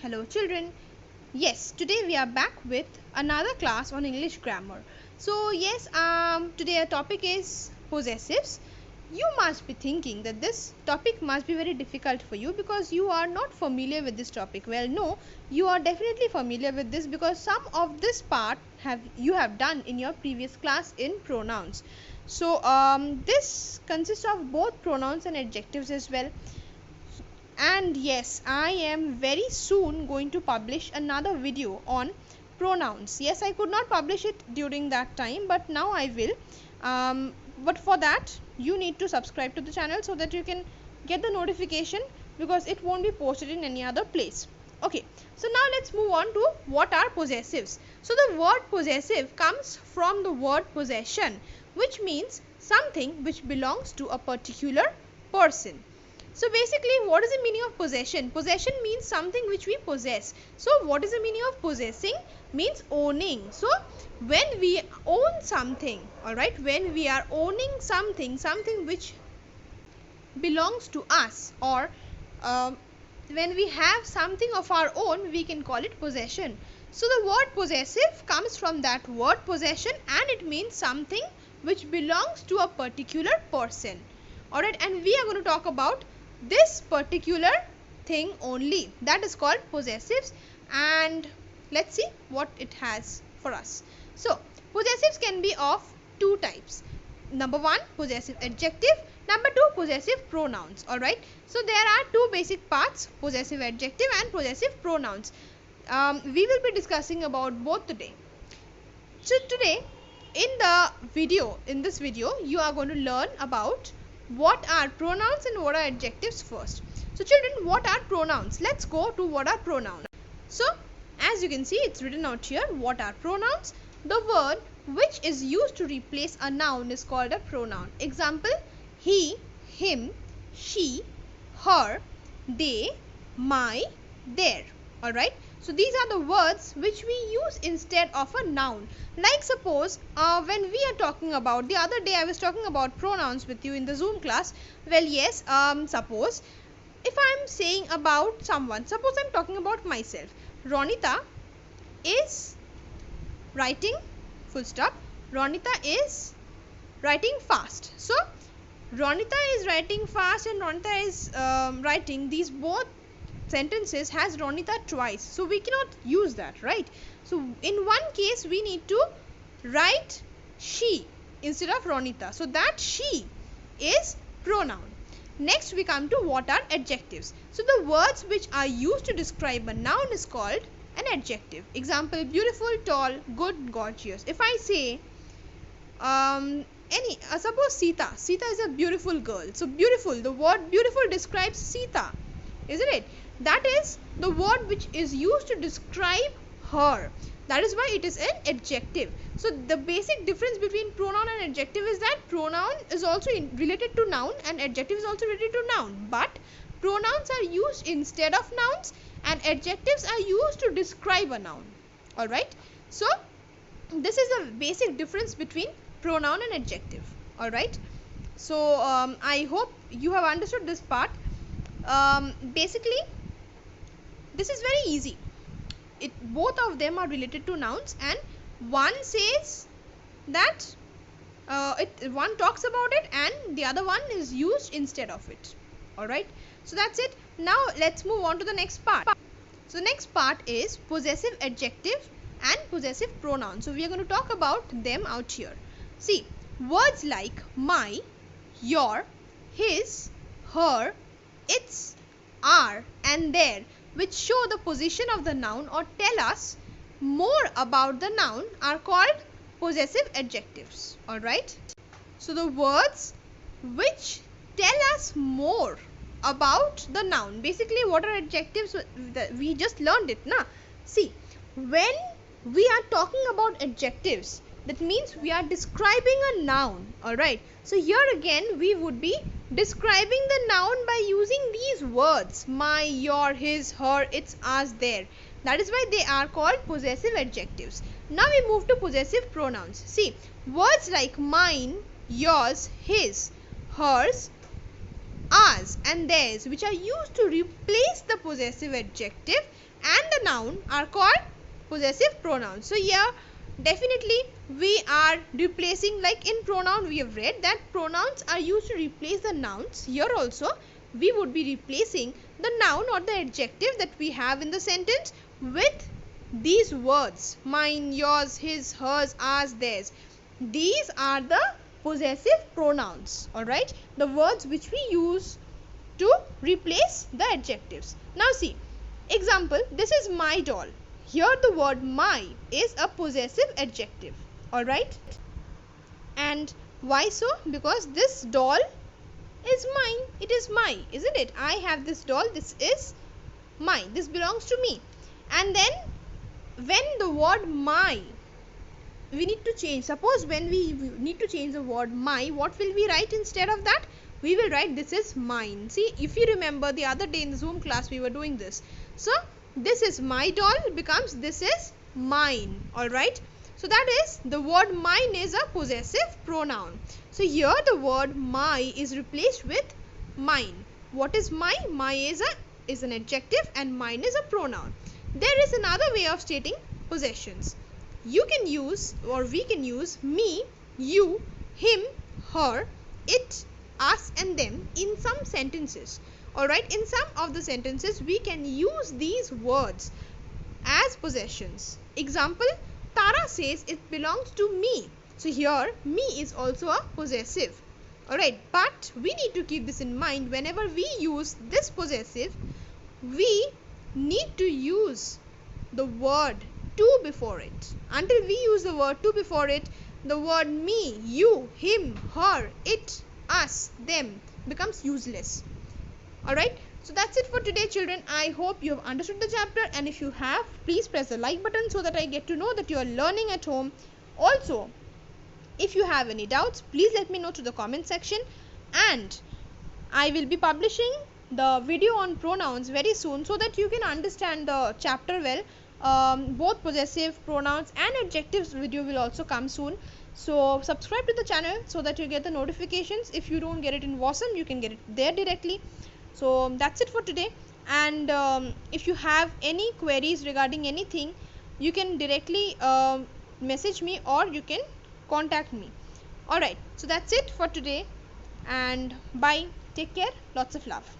Hello children. Yes, today we are back with another class on English grammar. So yes, today our topic is possessives. You must be thinking that this topic must be very difficult for you because you are not familiar with this topic. Well, no, you are definitely familiar with this because some of this part you have done in your previous class in pronouns. So this consists of both pronouns and adjectives as well. And yes, I am very soon going to publish another video on pronouns. Yes, I could not publish it during that time, but now I will. But for that you need to subscribe to the channel so that you can get the notification, because it won't be posted in any other place. Okay, so now let's move on to what are possessives. So the word possessive comes from the word possession, which means something which belongs to a particular person. So basically, what is the meaning of possession? Possession means something which we possess. So what is the meaning of possessing? Means owning. So when we own something, alright, when we are owning something which belongs to us, or when we have something of our own, we can call it possession. So the word possessive comes from that word possession, and it means something which belongs to a particular person. Alright, and we are going to talk about this particular thing only, that is called possessives, and let's see what it has for us. So possessives can be of two types. Number one, possessive adjective. Number two, possessive pronouns. Alright, so there are two basic parts, possessive adjective and possessive pronouns. We will be discussing about both today. So today in this video you are going to learn about what are pronouns and what are adjectives first. So children, what are pronouns? Let's go to what are pronouns. So as you can see, it's written out here, what are pronouns? The word which is used to replace a noun is called a pronoun. Example: he, him, she, her, they, my, their. Alright, so these are the words which we use instead of a noun. Like suppose when we are talking about, the other day I was talking about pronouns with you in the Zoom class. Well yes, suppose if I am saying about someone, suppose I am talking about myself. Ronita is writing, full stop, Ronita is writing fast. So Ronita is writing fast and Ronita is writing, these both sentences has Ronita twice, so we cannot use that, right? So in one case we need to write she instead of Ronita, so that she is pronoun. Next we come to what are adjectives. So the words which are used to describe a noun is called an adjective. Example: beautiful, tall, good, gorgeous. If I say suppose Sita is a beautiful girl, so beautiful, the word beautiful describes Sita, isn't it? That is the word which is used to describe her. That is why it is an adjective. So the basic difference between pronoun and adjective is that pronoun is also related to noun and adjective is also related to noun. But pronouns are used instead of nouns and adjectives are used to describe a noun. Alright. So this is the basic difference between pronoun and adjective. Alright. So I hope you have understood this part. Basically this is very easy. Both of them are related to nouns, and one says that one talks about it and the other one is used instead of it. Alright, so that's it. Now let's move on to the next part. So the next part is possessive adjective and possessive pronoun. So we are going to talk about them out here. See, words like my, your, his, her, its, our and their, which show the position of the noun or tell us more about the noun, are called possessive adjectives. Alright. So the words which tell us more about the noun. Basically what are adjectives? We just learned it, na? See, when we are talking about adjectives, that means we are describing a noun. Alright. So here again we would be describing the noun by using these words: my, your, his, her, its, ours, their. That is why they are called possessive adjectives. Now we move to possessive pronouns. See, words like mine, yours, his, hers, ours and theirs, which are used to replace the possessive adjective and the noun, are called possessive pronouns. So here definitely we are replacing, like in pronoun we have read that pronouns are used to replace the nouns. Here also we would be replacing the noun or the adjective that we have in the sentence with these words: mine, yours, his, hers, ours, theirs. These are the possessive pronouns, alright, the words which we use to replace the adjectives. Now see, example, this is my doll. Here the word my is a possessive adjective, alright, and why so? Because this doll is mine, it is my, isn't it? I have this doll, this is mine, this belongs to me. And then when the word my, we need to change, suppose when we need to change the word my, what will we write instead of that? We will write this is mine. See, if you remember the other day in the Zoom class we were doing this. So this is my doll becomes this is mine, alright. So that is, the word mine is a possessive pronoun. So here the word my is replaced with mine. What is my? My is an adjective and mine is a pronoun. There is another way of stating possessions. You can use, or we can use, me, you, him, her, it, us and them in some sentences. Alright, in some of the sentences we can use these words as possessions. Example, Tara says it belongs to me. So here me is also a possessive. Alright, but we need to keep this in mind. Whenever we use this possessive, we need to use the word to before it. Until we use the word to before it, the word me, you, him, her, it, us, them becomes useless. Alright, so that's it for today, children. I hope you have understood the chapter, and if you have, please press the like button so that I get to know that you are learning at home. Also, if you have any doubts, please let me know to the comment section, and I will be publishing the video on pronouns very soon so that you can understand the chapter well. Both possessive pronouns and adjectives video will also come soon. So subscribe to the channel so that you get the notifications. If you don't get it in Wasm, you can get it there directly. So that's it for today, and if you have any queries regarding anything, you can directly message me or you can contact me. Alright, so that's it for today, and bye, take care, lots of love.